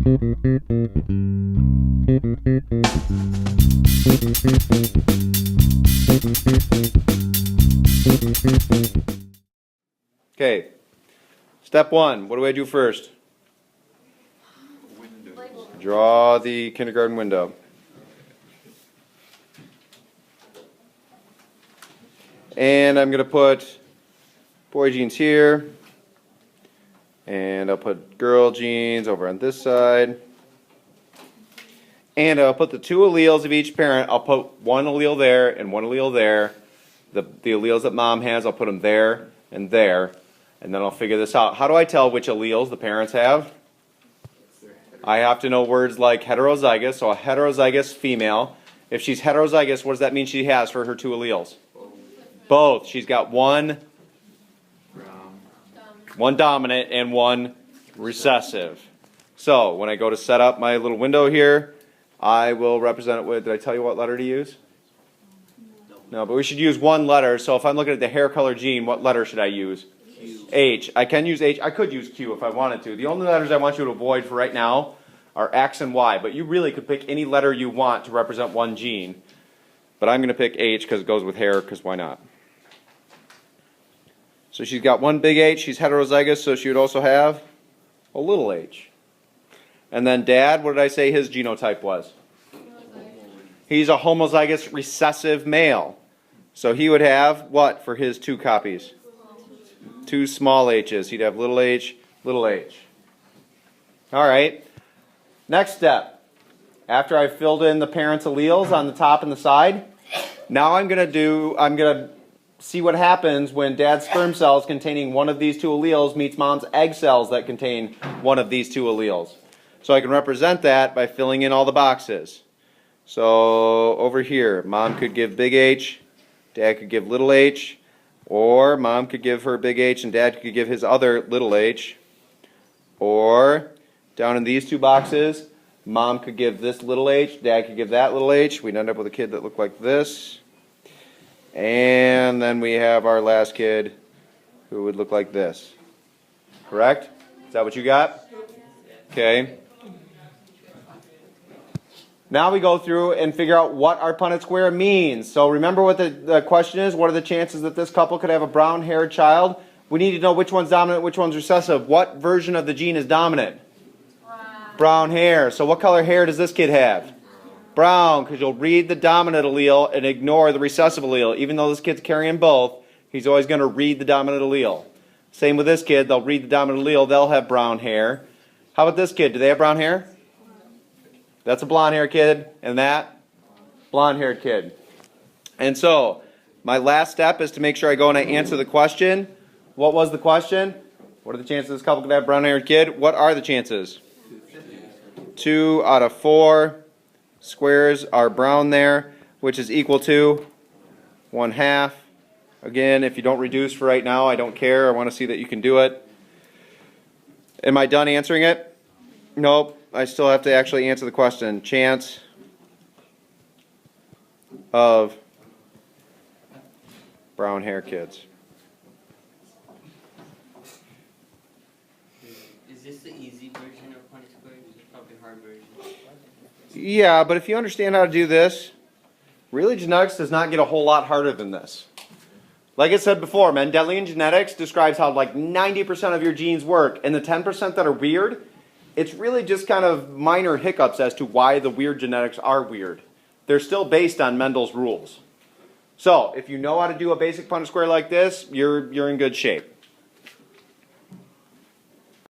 Okay, step one, what do I do first? Draw the kindergarten window. And I'm going to put boy jeans here, and I'll put girl jeans over on this side, and I'll put the two alleles of each parent. I'll put one allele there and one allele there. The alleles that mom has, I'll put them there and there, and then I'll figure this out. How do I tell which alleles the parents have? I have to know words like heterozygous, so a heterozygous female. If she's heterozygous, what does that mean she has for her two alleles? Both. She's got one dominant and one recessive. So when I go to set up my little window here, I will represent it with, did I tell you what letter to use? No, but we should use one letter. So if I'm looking at the hair color gene, what letter should I use? Q. H. I can use H. I could use Q if I wanted to. The only letters I want you to avoid for right now are X and Y, but you really could pick any letter you want to represent one gene. But I'm going to pick H because it goes with hair, because why not? So she's got one big H, she's heterozygous, so she would also have a little h. And then dad, what did I say his genotype was? He's a homozygous recessive male. So he would have what for his two copies? Two small h's. He'd have little h, little h. All right. Next step. After I've filled in the parents' alleles on the top and the side, now I'm going to see what happens when dad's sperm cells containing one of these two alleles meets mom's egg cells that contain one of these two alleles. So I can represent that by filling in all the boxes. So over here, mom could give big H, dad could give little h, or mom could give her big H and dad could give his other little h. Or down in these two boxes, mom could give this little h, dad could give that little h. We'd end up with a kid that looked like this. And then we have our last kid who would look like this. Correct? Is that what you got? Okay. Now we go through and figure out what our Punnette square means. So remember what the question is. What are the chances that this couple could have a brown-haired child? We need to know which one's dominant, which one's recessive. What version of the gene is dominant? Brown hair. So what color hair does this kid have? Brown, because you'll read the dominant allele and ignore the recessive allele. Even though this kid's carrying both, he's always going to read the dominant allele. Same with this kid. They'll read the dominant allele. They'll have brown hair. How about this kid? Do they have brown hair? That's a blonde-haired kid. And that? Blonde-haired kid. And so, my last step is to make sure I go and I answer the question. What was the question? What are the chances this couple could have a brown-haired kid? What are the chances? 2 out of 4 squares are brown there, which is equal to 1/2. Again, if you don't reduce for right now, I don't care. I want to see that you can do it. Am I done answering it? Nope. I still have to actually answer the question. Chance of brown hair kids. Is this the easy version of Punnette square? This is probably a hard version. Yeah, but if you understand how to do this, really genetics does not get a whole lot harder than this. Like I said before, Mendelian genetics describes how like 90% of your genes work, and the 10% that are weird, it's really just kind of minor hiccups as to why the weird genetics are weird. They're still based on Mendel's rules. So, if you know how to do a basic Punnette square like this, you're in good shape.